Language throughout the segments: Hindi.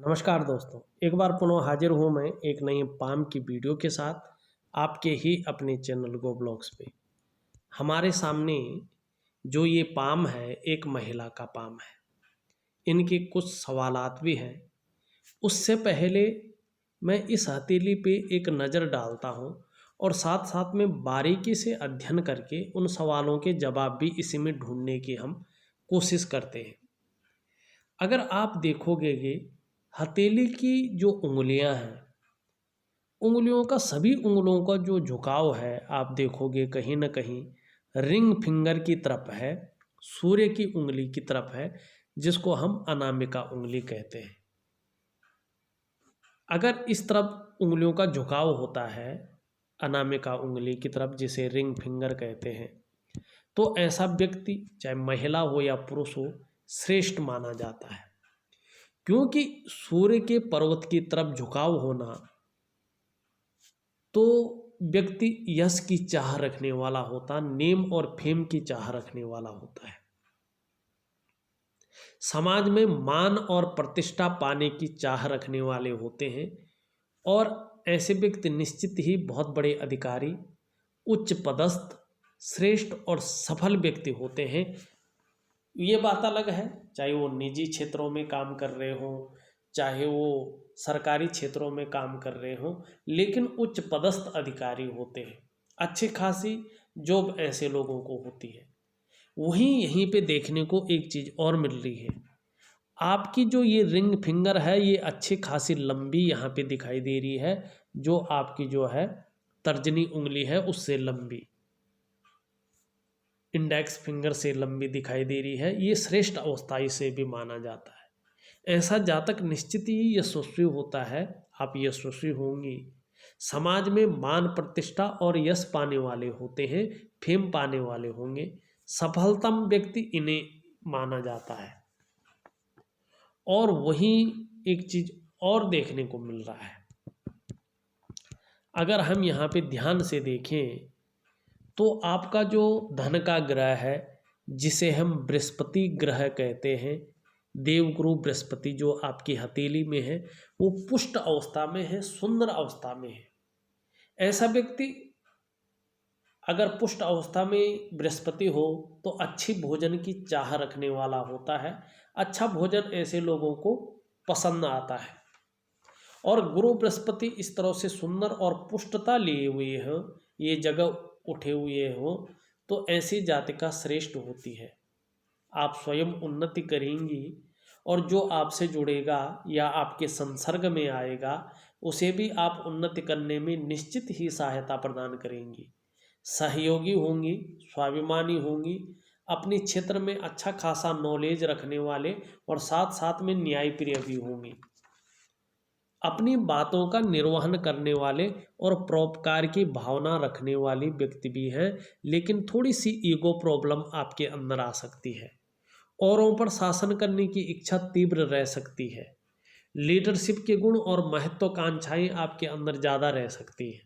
नमस्कार दोस्तों, एक बार पुनः हाजिर हूँ मैं एक नई पाम की वीडियो के साथ आपके ही अपने चैनल गो ब्लॉग्स पे। हमारे सामने जो ये पाम है एक महिला का पाम है। इनके कुछ सवालात भी हैं। उससे पहले मैं इस हथेली पे एक नज़र डालता हूँ और साथ साथ में बारीकी से अध्ययन करके उन सवालों के जवाब भी इसी में ढूंढने की हम कोशिश करते हैं। अगर आप देखोगे कि हथेली की जो उंगलियां हैं, उंगलियों का सभी उंगलियों का जो झुकाव है आप देखोगे कहीं ना कहीं रिंग फिंगर की तरफ है, सूर्य की उंगली की तरफ है, जिसको हम अनामिका उंगली कहते हैं। अगर इस तरफ उंगलियों का झुकाव होता है अनामिका उंगली की तरफ, जिसे रिंग फिंगर कहते हैं, तो ऐसा व्यक्ति चाहे महिला हो या पुरुष हो श्रेष्ठ माना जाता है। क्योंकि सूर्य के पर्वत की तरफ झुकाव होना तो व्यक्ति यश की चाह रखने वाला होता, नेम और फेम की चाह रखने वाला होता है। समाज में मान और प्रतिष्ठा पाने की चाह रखने वाले होते हैं और ऐसे व्यक्ति निश्चित ही बहुत बड़े अधिकारी, उच्च पदस्थ, श्रेष्ठ और सफल व्यक्ति होते हैं। ये बात अलग है चाहे वो निजी क्षेत्रों में काम कर रहे हों, चाहे वो सरकारी क्षेत्रों में काम कर रहे हों, लेकिन उच्च पदस्थ अधिकारी होते हैं। अच्छी खासी जॉब ऐसे लोगों को होती है। वहीं यहीं पे देखने को एक चीज़ और मिल रही है। आपकी जो ये रिंग फिंगर है ये अच्छी खासी लंबी यहाँ पे दिखाई दे रही है, जो आपकी जो है तर्जनी उंगली है उससे लंबी, इंडेक्स फिंगर से लंबी दिखाई दे रही है। ये श्रेष्ठ अवस्था इसे भी माना जाता है। ऐसा जातक निश्चित ही यशस्वी होता है। आप यशस्वी होंगी, समाज में मान प्रतिष्ठा और यश पाने वाले होते हैं, फेम पाने वाले होंगे, सफलतम व्यक्ति इन्हें माना जाता है। और वहीं एक चीज और देखने को मिल रहा है, अगर हम यहाँ पे ध्यान से देखें तो आपका जो धन का ग्रह है, जिसे हम बृहस्पति ग्रह कहते हैं, देवगुरु बृहस्पति जो आपकी हथेली में है, वो पुष्ट अवस्था में है, सुंदर अवस्था में है। ऐसा व्यक्ति अगर पुष्ट अवस्था में बृहस्पति हो तो अच्छी भोजन की चाह रखने वाला होता है। अच्छा भोजन ऐसे लोगों को पसंद आता है। और गुरु बृहस्पति इस तरह से सुंदर और पुष्टता लिए हुए हो, ये जगह उठे हुए हो, तो ऐसी जातिका श्रेष्ठ होती है। आप स्वयं उन्नति करेंगी और जो आपसे जुड़ेगा या आपके संसर्ग में आएगा उसे भी आप उन्नति करने में निश्चित ही सहायता प्रदान करेंगी। सहयोगी होंगी, स्वाभिमानी होंगी, अपने क्षेत्र में अच्छा खासा नॉलेज रखने वाले और साथ साथ में न्यायप्रिय भी होंगी। अपनी बातों का निर्वहन करने वाले और परोपकार की भावना रखने वाली व्यक्ति भी हैं, लेकिन थोड़ी सी ईगो प्रॉब्लम आपके अंदर आ सकती है। औरों पर शासन करने की इच्छा तीव्र रह सकती है। लीडरशिप के गुण और महत्वाकांक्षाएं आपके अंदर ज़्यादा रह सकती हैं।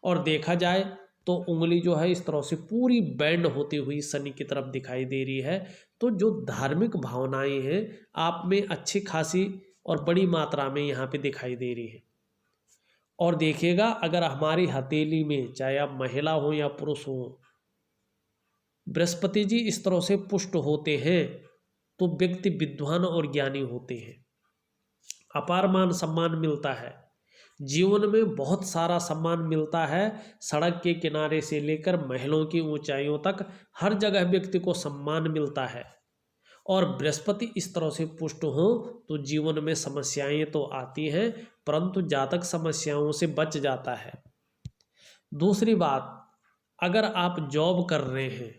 और देखा जाए तो उंगली जो है इस तरह से पूरी बैंड होती हुई शनि की तरफ दिखाई दे रही है। तो जो धार्मिक भावनाएं हैं आप में अच्छी खासी और बड़ी मात्रा में यहाँ पे दिखाई दे रही है। और देखिएगा अगर हमारी हथेली में चाहे आप महिला हो या पुरुष हो, बृहस्पति जी इस तरह से पुष्ट होते हैं तो व्यक्ति विद्वान और ज्ञानी होते हैं। अपार मान सम्मान मिलता है, जीवन में बहुत सारा सम्मान मिलता है। सड़क के किनारे से लेकर महलों की ऊंचाइयों तक हर जगह व्यक्ति को सम्मान मिलता है। और बृहस्पति इस तरह से पुष्ट हो तो जीवन में समस्याएं तो आती हैं, परंतु जातक समस्याओं से बच जाता है। दूसरी बात, अगर आप जॉब कर रहे हैं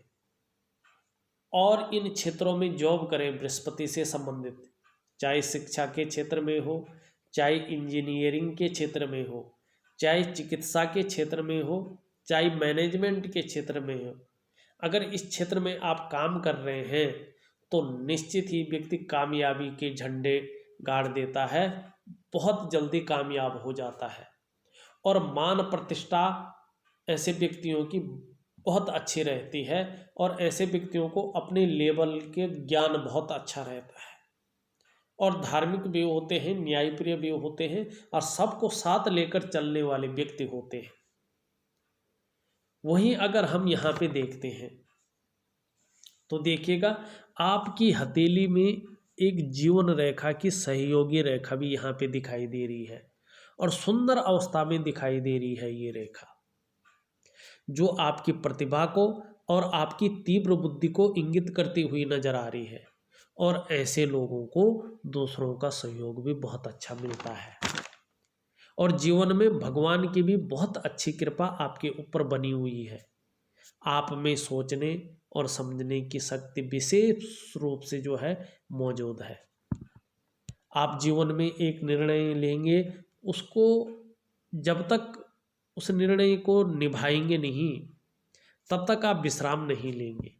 और इन क्षेत्रों में जॉब करें बृहस्पति से संबंधित, चाहे शिक्षा के क्षेत्र में हो, चाहे इंजीनियरिंग के क्षेत्र में हो, चाहे चिकित्सा के क्षेत्र में हो, चाहे मैनेजमेंट के क्षेत्र में हो, अगर इस क्षेत्र में आप काम कर रहे हैं तो निश्चित ही व्यक्ति कामयाबी के झंडे गाड़ देता है, बहुत जल्दी कामयाब हो जाता है। और मान प्रतिष्ठा ऐसे व्यक्तियों की बहुत अच्छी रहती है और ऐसे व्यक्तियों को अपने लेवल के ज्ञान बहुत अच्छा रहता है। और धार्मिक भी होते हैं, न्यायप्रिय भी होते हैं, और सबको साथ लेकर चलने वाले व्यक्ति होते हैं। वहीं अगर हम यहाँ पे देखते हैं तो देखिएगा, आपकी हथेली में एक जीवन रेखा की सहयोगी रेखा भी यहाँ पे दिखाई दे रही है, और सुंदर अवस्था में दिखाई दे रही है ये रेखा, जो आपकी प्रतिभा को और आपकी तीव्र बुद्धि को इंगित करती हुई नजर आ रही है। और ऐसे लोगों को दूसरों का सहयोग भी बहुत अच्छा मिलता है, और जीवन में भगवान की भी बहुत अच्छी कृपा आपके ऊपर बनी हुई है। आप में सोचने और समझने की शक्ति विशेष रूप से जो है मौजूद है। आप जीवन में एक निर्णय लेंगे, उसको जब तक उस निर्णय को निभाएंगे नहीं, तब तक आप विश्राम नहीं लेंगे,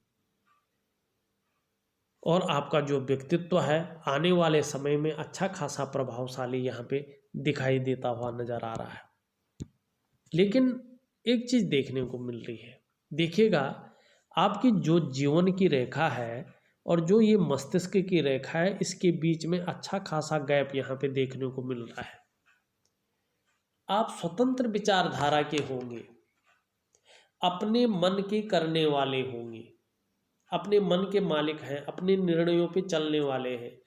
और आपका जो व्यक्तित्व है आने वाले समय में अच्छा खासा प्रभावशाली यहाँ पे दिखाई देता हुआ नजर आ रहा है। लेकिन एक चीज़ देखने को मिल रही है, देखिएगा, आपकी जो जीवन की रेखा है और जो ये मस्तिष्क की रेखा है, इसके बीच में अच्छा खासा गैप यहाँ पे देखने को मिल रहा है। आप स्वतंत्र विचारधारा के होंगे, अपने मन के करने वाले होंगे, अपने मन के मालिक हैं, अपने निर्णयों पे चलने वाले हैं,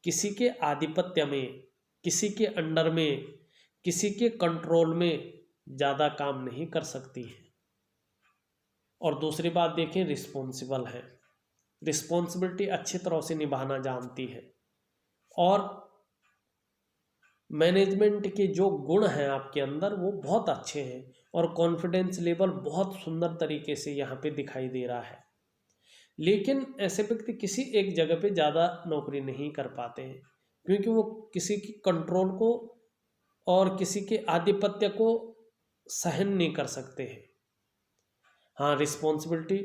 किसी के आधिपत्य में, किसी के अंडर में, किसी के कंट्रोल में ज़्यादा काम नहीं कर सकती हैं। और दूसरी बात देखें, रिस्पॉन्सिबल है, रिस्पॉन्सिबिलिटी अच्छी तरह से निभाना जानती है, और मैनेजमेंट के जो गुण हैं आपके अंदर वो बहुत अच्छे हैं, और कॉन्फिडेंस लेवल बहुत सुंदर तरीके से यहाँ पे दिखाई दे रहा है। लेकिन ऐसे व्यक्ति किसी एक जगह पे ज़्यादा नौकरी नहीं कर पाते हैं, क्योंकि वो किसी की कंट्रोल को और किसी के आधिपत्य को सहन नहीं कर सकते हैं। हाँ, रिस्पॉन्सिबिलिटी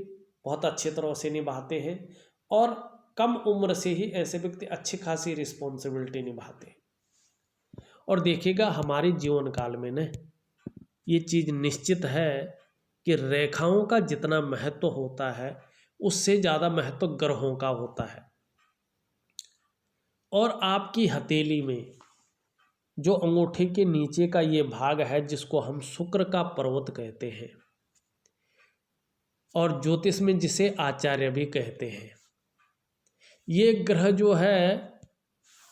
बहुत अच्छी तरह से निभाते हैं, और कम उम्र से ही ऐसे व्यक्ति अच्छी खासी रिस्पॉन्सिबिलिटी निभाते हैं। और देखिएगा, हमारे जीवन काल में न ये चीज़ निश्चित है कि रेखाओं का जितना महत्व होता है, उससे ज़्यादा महत्व ग्रहों का होता है। और आपकी हथेली में जो अंगूठे के नीचे का ये भाग है, जिसको हम शुक्र का पर्वत कहते हैं, और ज्योतिष में जिसे आचार्य भी कहते हैं, ये ग्रह जो है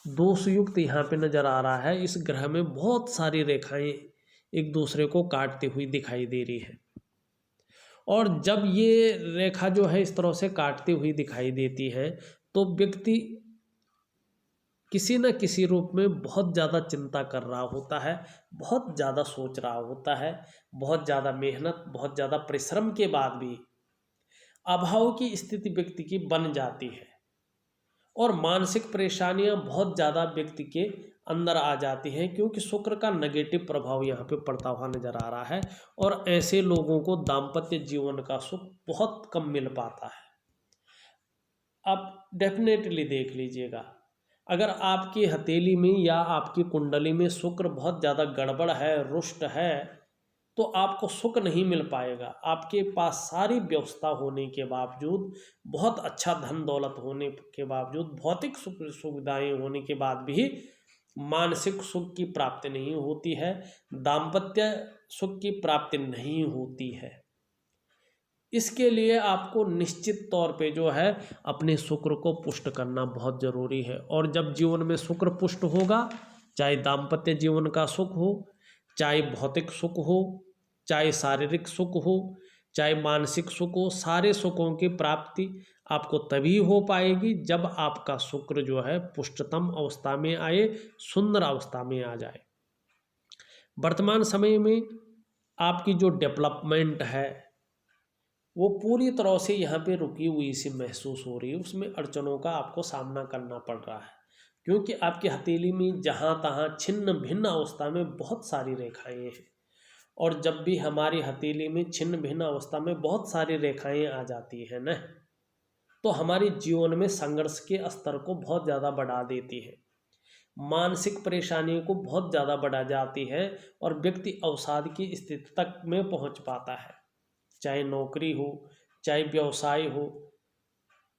दोषयुक्त यहाँ पे नजर आ रहा है। इस ग्रह में बहुत सारी रेखाएं एक दूसरे को काटती हुई दिखाई दे रही है, और जब ये रेखा जो है इस तरह से काटती हुई दिखाई देती है, तो व्यक्ति किसी न किसी रूप में बहुत ज़्यादा चिंता कर रहा होता है, बहुत ज़्यादा सोच रहा होता है, बहुत ज़्यादा मेहनत, बहुत ज़्यादा परिश्रम के बाद भी अभाव की स्थिति व्यक्ति की बन जाती है, और मानसिक परेशानियां बहुत ज़्यादा व्यक्ति के अंदर आ जाती हैं, क्योंकि शुक्र का नेगेटिव प्रभाव यहाँ पे पड़ता हुआ नजर आ रहा है, और ऐसे लोगों को दाम्पत्य जीवन का सुख बहुत कम मिल पाता है। आप डेफिनेटली देख लीजिएगा, अगर आपकी हथेली में या आपकी कुंडली में शुक्र बहुत ज़्यादा गड़बड़ है, रुष्ट है, तो आपको सुख नहीं मिल पाएगा। आपके पास सारी व्यवस्था होने के बावजूद, बहुत अच्छा धन दौलत होने के बावजूद, भौतिक सुख सुविधाएं होने के बाद भी मानसिक सुख की प्राप्ति नहीं होती है, दाम्पत्य सुख की प्राप्ति नहीं होती है। इसके लिए आपको निश्चित तौर पे जो है अपने शुक्र को पुष्ट करना बहुत ज़रूरी है। और जब जीवन में शुक्र पुष्ट होगा, चाहे दाम्पत्य जीवन का सुख हो, चाहे भौतिक सुख हो, चाहे शारीरिक सुख हो, चाहे मानसिक सुख हो, सारे सुखों की प्राप्ति आपको तभी हो पाएगी जब आपका शुक्र जो है पुष्टतम अवस्था में आए, सुंदर अवस्था में आ जाए। वर्तमान समय में आपकी जो डेवलपमेंट है वो पूरी तरह से यहाँ पे रुकी हुई सी महसूस हो रही है, उसमें अड़चनों का आपको सामना करना पड़ रहा है, क्योंकि आपकी हथेली में जहाँ तहाँ छिन्न भिन्न अवस्था में बहुत सारी रेखाएं हैं। और जब भी हमारी हथेली में छिन्न भिन्न अवस्था में बहुत सारी रेखाएं आ जाती है न, तो हमारे जीवन में संघर्ष के स्तर को बहुत ज़्यादा बढ़ा देती है, मानसिक परेशानियों को बहुत ज़्यादा बढ़ा जाती है, और व्यक्ति अवसाद की स्थिति तक में पहुँच पाता है। चाहे नौकरी हो, चाहे व्यवसाय हो,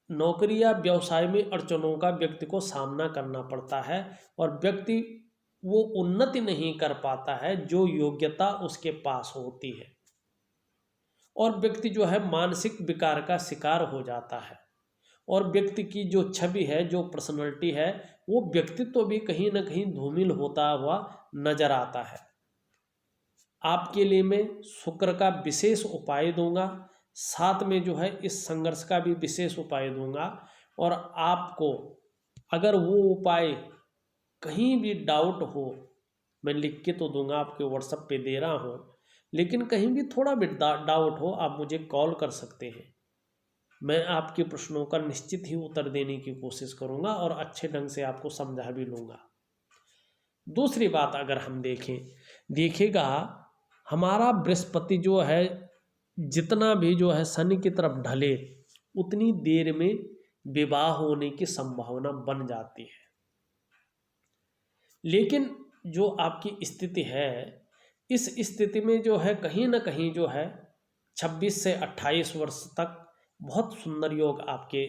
नौकरी या व्यवसाय में अड़चनों का व्यक्ति को सामना करना पड़ता है और व्यक्ति वो उन्नति नहीं कर पाता है जो योग्यता उसके पास होती है, और व्यक्ति जो है मानसिक विकार का शिकार हो जाता है, और व्यक्ति की जो छवि है, जो पर्सनैलिटी है, वो व्यक्तित्व भी कहीं ना कहीं धूमिल होता हुआ नजर आता है। आपके लिए मैं शुक्र का विशेष उपाय दूंगा, साथ में जो है इस संघर्ष का भी विशेष उपाय दूंगा। और आपको अगर वो उपाय कहीं भी डाउट हो, मैं लिख के तो दूंगा, आपके व्हाट्सएप पे दे रहा हूँ, लेकिन कहीं भी थोड़ा भी डाउट हो आप मुझे कॉल कर सकते हैं। मैं आपके प्रश्नों का निश्चित ही उत्तर देने की कोशिश करूंगा और अच्छे ढंग से आपको समझा भी लूँगा। दूसरी बात अगर हम देखिएगा, हमारा बृहस्पति जो है जितना भी जो है शनि की तरफ ढले उतनी देर में विवाह होने की संभावना बन जाती है। लेकिन जो आपकी स्थिति है, इस स्थिति में जो है कहीं ना कहीं जो है 26 से 28 वर्ष तक बहुत सुंदर योग आपके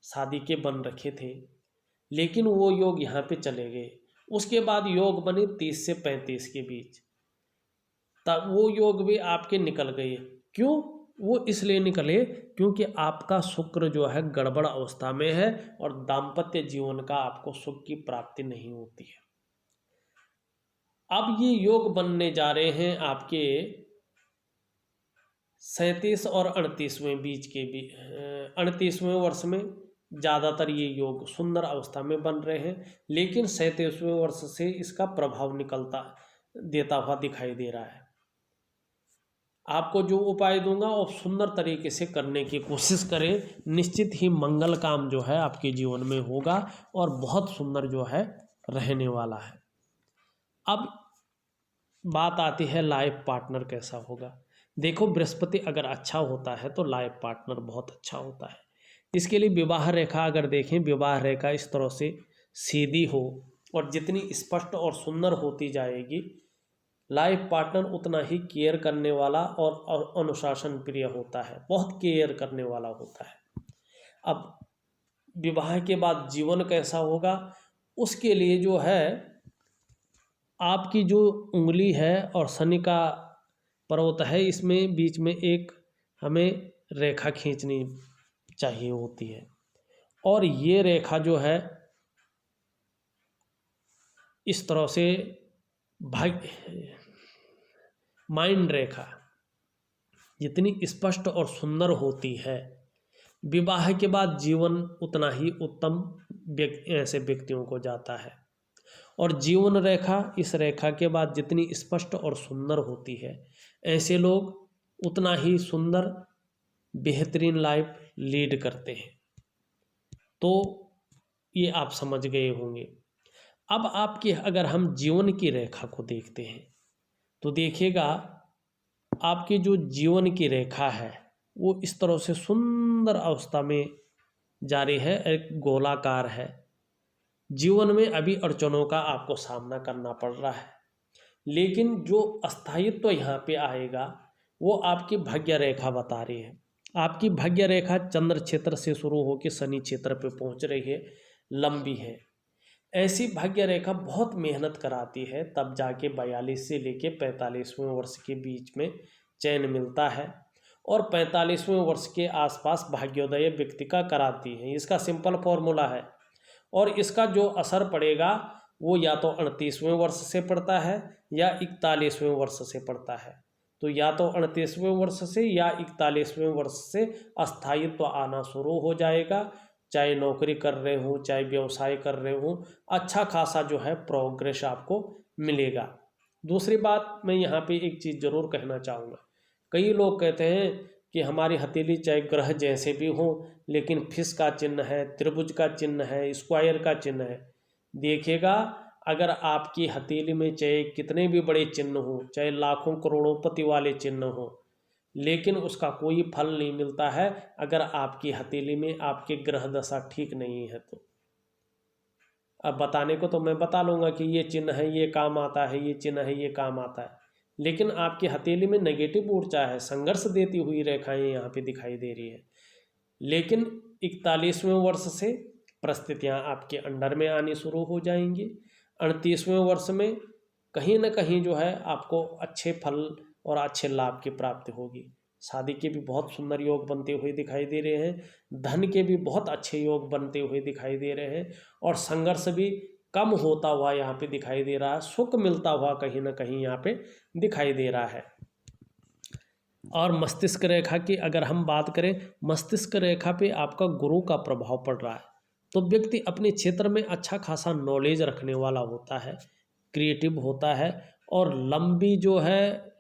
शादी के बन रखे थे, लेकिन वो योग यहाँ पे चले गए। उसके बाद योग बने 30 से 35 के बीच, तब वो योग भी आपके निकल गए। क्यों? वो इसलिए निकले क्योंकि आपका शुक्र जो है गड़बड़ अवस्था में है और दाम्पत्य जीवन का आपको सुख की प्राप्ति नहीं होती है। अब ये योग बनने जा रहे हैं आपके 37 और 38वें बीच के भी 38वें वर्ष में ज़्यादातर ये योग सुंदर अवस्था में बन रहे हैं, लेकिन 37वें वर्ष से इसका प्रभाव निकलता देता हुआ दिखाई दे रहा है। आपको जो उपाय दूंगा वो सुंदर तरीके से करने की कोशिश करें, निश्चित ही मंगल काम जो है आपके जीवन में होगा और बहुत सुंदर जो है रहने वाला है। अब बात आती है लाइफ पार्टनर कैसा होगा। देखो, बृहस्पति अगर अच्छा होता है तो लाइफ पार्टनर बहुत अच्छा होता है। इसके लिए विवाह रेखा अगर देखें, विवाह रेखा इस तरह से सीधी हो और जितनी स्पष्ट और सुंदर होती जाएगी, लाइफ पार्टनर उतना ही केयर करने वाला और अनुशासन प्रिय होता है, बहुत केयर करने वाला होता है। अब विवाह के बाद जीवन कैसा होगा, उसके लिए जो है आपकी जो उंगली है और शनि का पर्वत है, इसमें बीच में एक हमें रेखा खींचनी चाहिए होती है, और ये रेखा जो है इस तरह से माइंड रेखा जितनी स्पष्ट और सुंदर होती है, विवाह के बाद जीवन उतना ही उत्तम ऐसे व्यक्तियों को जाता है। और जीवन रेखा, इस रेखा के बाद जितनी स्पष्ट और सुंदर होती है, ऐसे लोग उतना ही सुंदर बेहतरीन लाइफ लीड करते हैं। तो ये आप समझ गए होंगे। अब आपकी अगर हम जीवन की रेखा को देखते हैं तो देखिएगा, आपकी जो जीवन की रेखा है वो इस तरह से सुंदर अवस्था में जारी है, एक गोलाकार है। जीवन में अभी अड़चनों का आपको सामना करना पड़ रहा है, लेकिन जो अस्थायित्व यहाँ पे आएगा वो आपकी भाग्य रेखा बता रही है। आपकी भाग्य रेखा चंद्र क्षेत्र से शुरू होकर शनि क्षेत्र पे पहुँच रही है, लंबी है। ऐसी भाग्य रेखा बहुत मेहनत कराती है, तब जाके 42 से लेके 45वें वर्ष के बीच में चैन मिलता है, और 45वें वर्ष के आसपास भाग्योदय व्यक्ति का कराती है। इसका सिंपल फॉर्मूला है, और इसका जो असर पड़ेगा वो या तो 38वें वर्ष से पड़ता है या 41वें वर्ष से पड़ता है। तो या तो 38वें वर्ष से या 41वें वर्ष से अस्थायित्व आना शुरू हो जाएगा। चाहे नौकरी कर रहे हो, चाहे व्यवसाय कर रहे हो, अच्छा खासा जो है प्रोग्रेस आपको मिलेगा। दूसरी बात मैं यहाँ पे एक चीज़ ज़रूर कहना चाहूँगा। कई लोग कहते हैं कि हमारी हथेली चाहे ग्रह जैसे भी हो, लेकिन फिश का चिन्ह है, त्रिभुज का चिन्ह है, स्क्वायर का चिन्ह है। देखिएगा, अगर आपकी हथेली में चाहे कितने भी बड़े चिन्ह हो, चाहे लाखों करोड़ोंपति वाले चिन्ह हो, लेकिन उसका कोई फल नहीं मिलता है अगर आपकी हथेली में आपके ग्रह दशा ठीक नहीं है। तो अब बताने को तो मैं बता लूँगा कि ये चिन्ह है, ये काम आता है, ये चिन्ह है, ये काम आता है, लेकिन आपकी हथेली में नेगेटिव ऊर्जा है, संघर्ष देती हुई रेखाएं यहाँ पे दिखाई दे रही है। लेकिन 41वें वर्ष से परिस्थितियाँ आपके अंडर में आनी शुरू हो जाएंगी। 38वें वर्ष में कहीं ना कहीं जो है आपको अच्छे फल और अच्छे लाभ की प्राप्ति होगी। शादी के भी बहुत सुंदर योग बनते हुए दिखाई दे रहे हैं, धन के भी बहुत अच्छे योग बनते हुए दिखाई दे रहे हैं, और संघर्ष भी कम होता हुआ यहाँ पे दिखाई दे रहा है, सुख मिलता हुआ कहीं ना कहीं यहाँ पे दिखाई दे रहा है। और मस्तिष्क रेखा की अगर हम बात करें, मस्तिष्क रेखा पे आपका गुरु का प्रभाव पड़ रहा है, तो व्यक्ति अपने क्षेत्र में अच्छा खासा नॉलेज रखने वाला होता है, क्रिएटिव होता है, और लंबी जो है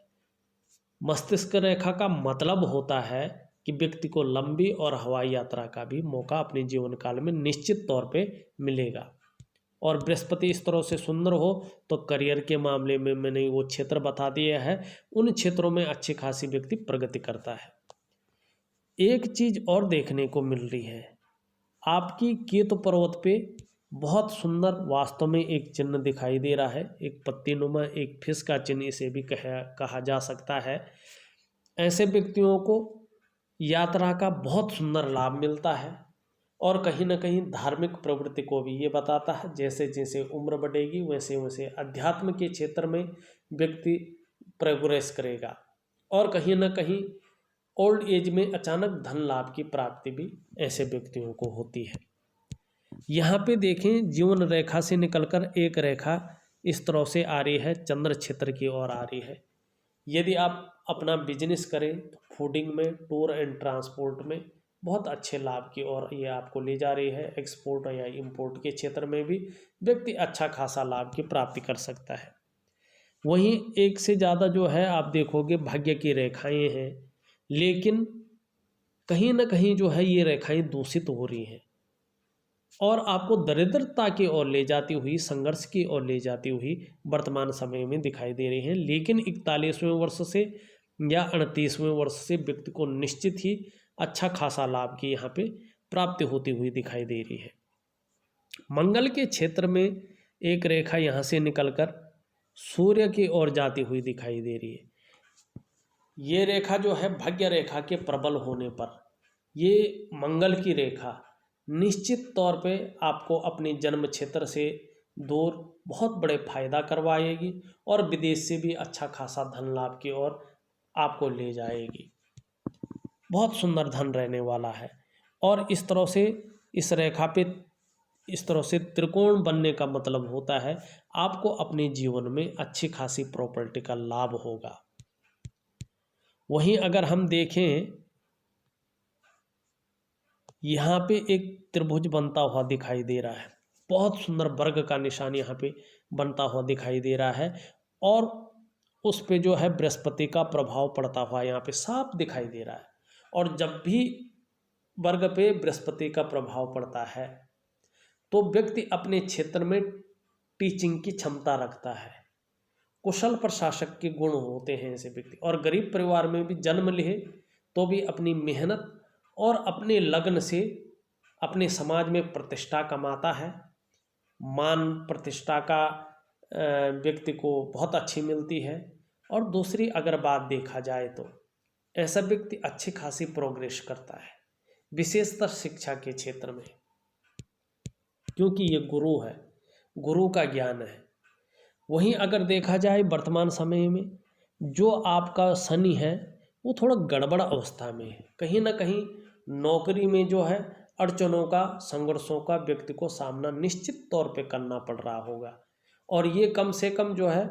मस्तिष्क रेखा का मतलब होता है कि व्यक्ति को लंबी और हवाई यात्रा का भी मौका अपने जीवन काल में निश्चित तौर पे मिलेगा। और बृहस्पति इस तरह से सुंदर हो तो करियर के मामले में मैंने वो क्षेत्र बता दिया है, उन क्षेत्रों में अच्छी खासी व्यक्ति प्रगति करता है। एक चीज और देखने को मिल रही है, आपकी केतु पर्वत पे बहुत सुंदर वास्तव में एक चिन्ह दिखाई दे रहा है, एक पत्तीनुमा, एक फिश का चिन्ह इसे भी कहा जा सकता है। ऐसे व्यक्तियों को यात्रा का बहुत सुंदर लाभ मिलता है, और कहीं ना कहीं धार्मिक प्रवृत्ति को भी ये बताता है। जैसे जैसे उम्र बढ़ेगी वैसे वैसे अध्यात्म के क्षेत्र में व्यक्ति प्रोग्रेस करेगा, और कहीं ना कहीं ओल्ड एज में अचानक धन लाभ की प्राप्ति भी ऐसे व्यक्तियों को होती है। यहाँ पे देखें, जीवन रेखा से निकलकर एक रेखा इस तरह से आ रही है, चंद्र क्षेत्र की ओर आ रही है। यदि आप अपना बिजनेस करें तो फूडिंग में, टूर एंड ट्रांसपोर्ट में बहुत अच्छे लाभ की ओर ये आपको ले जा रही है। एक्सपोर्ट या इंपोर्ट के क्षेत्र में भी व्यक्ति अच्छा खासा लाभ की प्राप्ति कर सकता है। वहीं एक से ज़्यादा जो है आप देखोगे भाग्य की रेखाएं हैं, लेकिन कहीं ना कहीं जो है ये रेखाएं दूषित हो रही हैं और आपको दरिद्रता की ओर ले जाती हुई, संघर्ष की ओर ले जाती हुई वर्तमान समय में दिखाई दे रही हैं। लेकिन 41वें वर्ष से या 38वें वर्ष से व्यक्ति को निश्चित ही अच्छा खासा लाभ की यहाँ पे प्राप्ति होती हुई दिखाई दे रही है। मंगल के क्षेत्र में एक रेखा यहाँ से निकलकर सूर्य की ओर जाती हुई दिखाई दे रही है। ये रेखा जो है भाग्य रेखा के प्रबल होने पर, ये मंगल की रेखा निश्चित तौर पे आपको अपने जन्म क्षेत्र से दूर बहुत बड़े फायदा करवाएगी और विदेश से भी अच्छा खासा धन लाभ की ओर आपको ले जाएगी। बहुत सुंदर धन रहने वाला है, और इस तरह से इस रेखा पे इस तरह से त्रिकोण बनने का मतलब होता है आपको अपने जीवन में अच्छी खासी प्रॉपर्टी का लाभ होगा। वहीं अगर हम देखें, यहाँ पे एक त्रिभुज बनता हुआ दिखाई दे रहा है, बहुत सुंदर वर्ग का निशान यहाँ पे बनता हुआ दिखाई दे रहा है, और उस पे जो है बृहस्पति का प्रभाव पड़ता हुआ यहाँ पे साफ दिखाई दे रहा है। और जब भी वर्ग पे बृहस्पति का प्रभाव पड़ता है तो व्यक्ति अपने क्षेत्र में टीचिंग की क्षमता रखता है, कुशल प्रशासक के गुण होते हैं ऐसे व्यक्ति, और गरीब परिवार में भी जन्म ले तो भी अपनी मेहनत और अपने लगन से अपने समाज में प्रतिष्ठा कमाता है। मान प्रतिष्ठा का व्यक्ति को बहुत अच्छी मिलती है। और दूसरी अगर बात देखा जाए तो ऐसा व्यक्ति अच्छी खासी प्रोग्रेस करता है, विशेषतर शिक्षा के क्षेत्र में, क्योंकि ये गुरु है, गुरु का ज्ञान है। वहीं अगर देखा जाए वर्तमान समय में जो आपका शनि है वो थोड़ा गड़बड़ अवस्था में है, कहीं ना कहीं नौकरी में जो है अड़चनों का, संघर्षों का व्यक्ति को सामना निश्चित तौर पे करना पड़ रहा होगा, और ये कम से कम जो है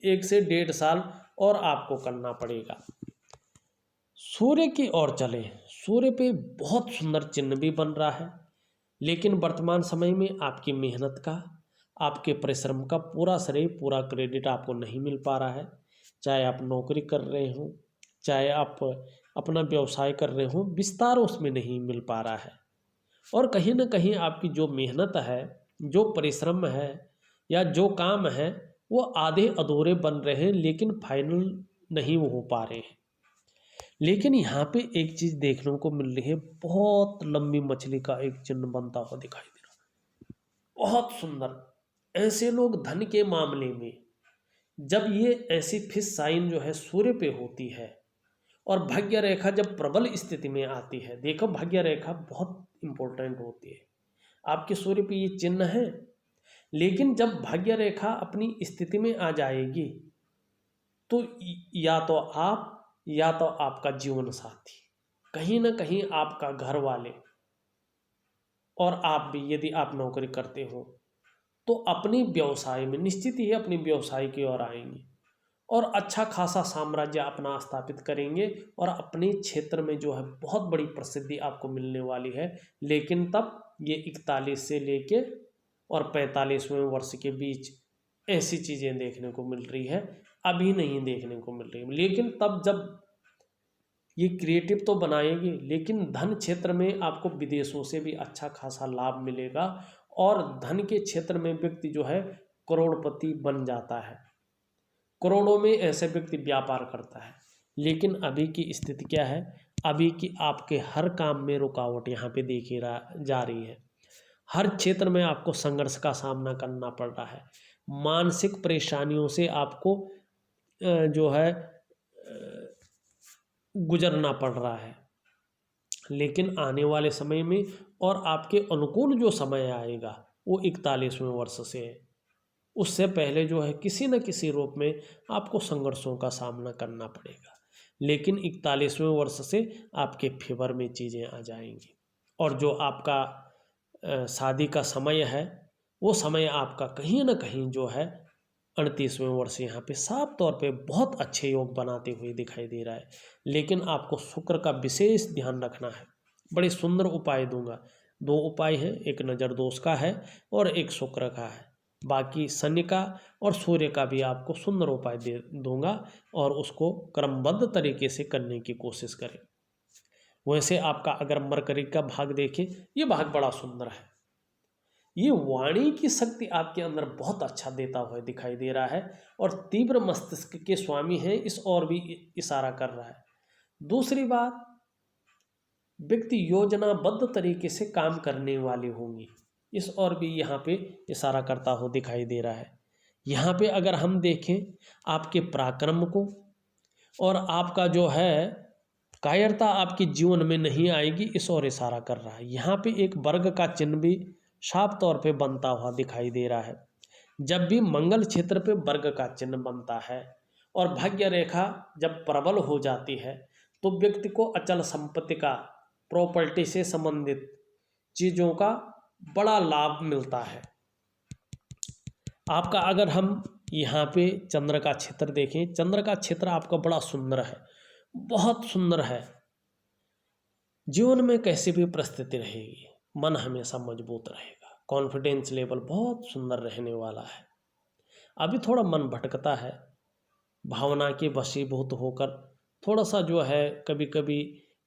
1 से 1.5 साल और आपको करना पड़ेगा। सूर्य की ओर चले, सूर्य पे बहुत सुंदर चिन्ह भी बन रहा है, लेकिन वर्तमान समय में आपकी मेहनत का, आपके परिश्रम का पूरा श्रेय, पूरा क्रेडिट आपको नहीं मिल पा रहा है। चाहे आप नौकरी कर रहे हो, चाहे आप अपना व्यवसाय कर रहे हो, विस्तार उसमें नहीं मिल पा रहा है, और कहीं ना कहीं आपकी जो मेहनत है, जो परिश्रम है, या जो काम है वो आधे अधूरे बन रहे हैं, लेकिन फाइनल नहीं हो पा रहे हैं। लेकिन यहाँ पे एक चीज़ देखने को मिल रही है, बहुत लंबी मछली का एक चिन्ह बनता हुआ दिखाई दे रहा है, बहुत सुंदर। ऐसे लोग धन के मामले में, जब ये ऐसी फिश साइन जो है सूर्य पे होती है, और भाग्य रेखा जब प्रबल स्थिति में आती है, देखो भाग्य रेखा बहुत इंपॉर्टेंट होती है, आपके सूर्य पे ये चिन्ह है, लेकिन जब भाग्य रेखा अपनी स्थिति में आ जाएगी तो या तो आप या तो आपका जीवन साथी, कहीं ना कहीं आपका घर वाले और आप भी, यदि आप नौकरी करते हो तो अपनी व्यवसाय में निश्चित ही अपनी व्यवसाय की ओर आएंगे और अच्छा खासा साम्राज्य अपना स्थापित करेंगे और अपने क्षेत्र में जो है बहुत बड़ी प्रसिद्धि आपको मिलने वाली है। लेकिन तब ये 41 से लेके और 45वें वर्ष के बीच ऐसी चीज़ें देखने को मिल रही है, अभी नहीं देखने को मिल रही है। लेकिन तब जब ये क्रिएटिव तो बनाएगी, लेकिन धन क्षेत्र में आपको विदेशों से भी अच्छा खासा लाभ मिलेगा और धन के क्षेत्र में व्यक्ति जो है करोड़पति बन जाता है, करोड़ों में ऐसे व्यक्ति व्यापार करता है। लेकिन अभी की स्थिति क्या है, अभी की आपके हर काम में रुकावट यहाँ पे देखी जा रही है, हर क्षेत्र में आपको संघर्ष का सामना करना पड़ रहा है, मानसिक परेशानियों से आपको जो है गुजरना पड़ रहा है। लेकिन आने वाले समय में और आपके अनुकूल जो समय आएगा वो 41वें वर्ष से है, उससे पहले जो है किसी न किसी रूप में आपको संघर्षों का सामना करना पड़ेगा। लेकिन 41वें वर्ष से आपके फेवर में चीज़ें आ जाएंगी और जो आपका शादी का समय है वो समय आपका कहीं ना कहीं जो है 38वें वर्ष यहाँ पे साफ तौर पे बहुत अच्छे योग बनाते हुए दिखाई दे रहा है। लेकिन आपको शुक्र का विशेष ध्यान रखना है। बड़े सुंदर उपाय दूंगा, 2 उपाय हैं, एक नज़र दोष का है और एक शुक्र का है, बाकी शनि का और सूर्य का भी आपको सुंदर उपाय दे दूंगा और उसको क्रमबद्ध तरीके से करने की कोशिश करें। वैसे आपका अगर मरकरी का भाग देखें, ये भाग बड़ा सुंदर है, ये वाणी की शक्ति आपके अंदर बहुत अच्छा देता हुआ दिखाई दे रहा है और तीव्र मस्तिष्क के स्वामी हैं, इस ओर भी इशारा कर रहा है। दूसरी बात, व्यक्ति योजनाबद्ध तरीके से काम करने वाले होंगे, इस ओर भी यहाँ पे इशारा करता हुआ दिखाई दे रहा है। यहाँ पे अगर हम देखें आपके पराक्रम को और आपका जो है कायरता आपके जीवन में नहीं आएगी, इस ओर इशारा कर रहा है। यहाँ पे एक वर्ग का चिन्ह भी साफ तौर पे बनता हुआ दिखाई दे रहा है। जब भी मंगल क्षेत्र पे वर्ग का चिन्ह बनता है और भाग्य रेखा जब प्रबल हो जाती है तो व्यक्ति को अचल संपत्ति का, प्रॉपर्टी से संबंधित चीज़ों का बड़ा लाभ मिलता है। आपका अगर हम यहाँ पे चंद्र का क्षेत्र देखें, चंद्र का क्षेत्र आपका बड़ा सुंदर है, बहुत सुंदर है। जीवन में कैसी भी परिस्थिति रहेगी, मन हमेशा मजबूत रहेगा, कॉन्फिडेंस लेवल बहुत सुंदर रहने वाला है। अभी थोड़ा मन भटकता है, भावना के वशीभूत होकर थोड़ा सा जो है कभी कभी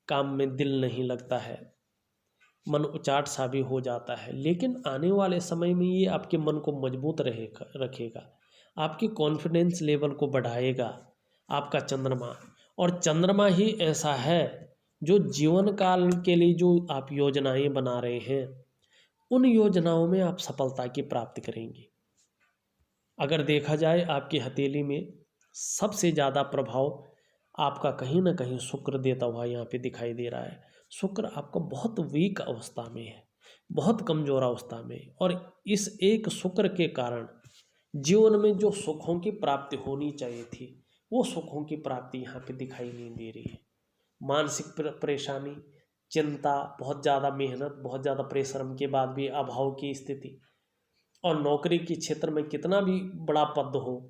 काम में दिल नहीं लगता है, मन उचाट सा भी हो जाता है। लेकिन आने वाले समय में ये आपके मन को मजबूत रखेगा, आपकी कॉन्फिडेंस लेवल को बढ़ाएगा आपका चंद्रमा। और चंद्रमा ही ऐसा है जो जीवन काल के लिए जो आप योजनाएं बना रहे हैं, उन योजनाओं में आप सफलता की प्राप्ति करेंगे। अगर देखा जाए आपकी हथेली में सबसे ज़्यादा प्रभाव आपका कहीं ना कहीं शुक्र देता हुआ यहाँ पे दिखाई दे रहा है। शुक्र आपका बहुत वीक अवस्था में है, बहुत कमज़ोर अवस्था में, और इस एक शुक्र के कारण जीवन में जो सुखों की प्राप्ति होनी चाहिए थी वो सुखों की प्राप्ति यहाँ पे दिखाई नहीं दे रही है। मानसिक परेशानी, चिंता, बहुत ज़्यादा मेहनत, बहुत ज़्यादा परिश्रम के बाद भी अभाव की स्थिति, और नौकरी के क्षेत्र में कितना भी बड़ा पद हो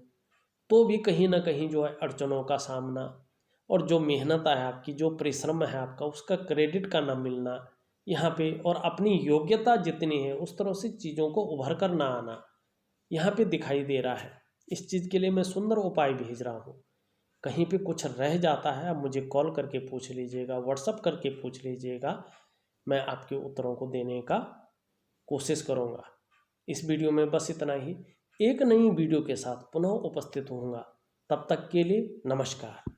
तो भी कहीं ना कहीं जो है अड़चनों का सामना, और जो मेहनत है आपकी, जो परिश्रम है आपका, उसका क्रेडिट का ना मिलना यहाँ पे, और अपनी योग्यता जितनी है उस तरह से चीज़ों को उभर कर ना आना यहाँ पे दिखाई दे रहा है। इस चीज़ के लिए मैं सुंदर उपाय भेज रहा हूँ। कहीं पे कुछ रह जाता है आप मुझे कॉल करके पूछ लीजिएगा, व्हाट्सअप करके पूछ लीजिएगा, मैं आपके उत्तरों को देने का कोशिश करूँगा। इस वीडियो में बस इतना ही। एक नई वीडियो के साथ पुनः उपस्थित होऊंगा, तब तक के लिए नमस्कार।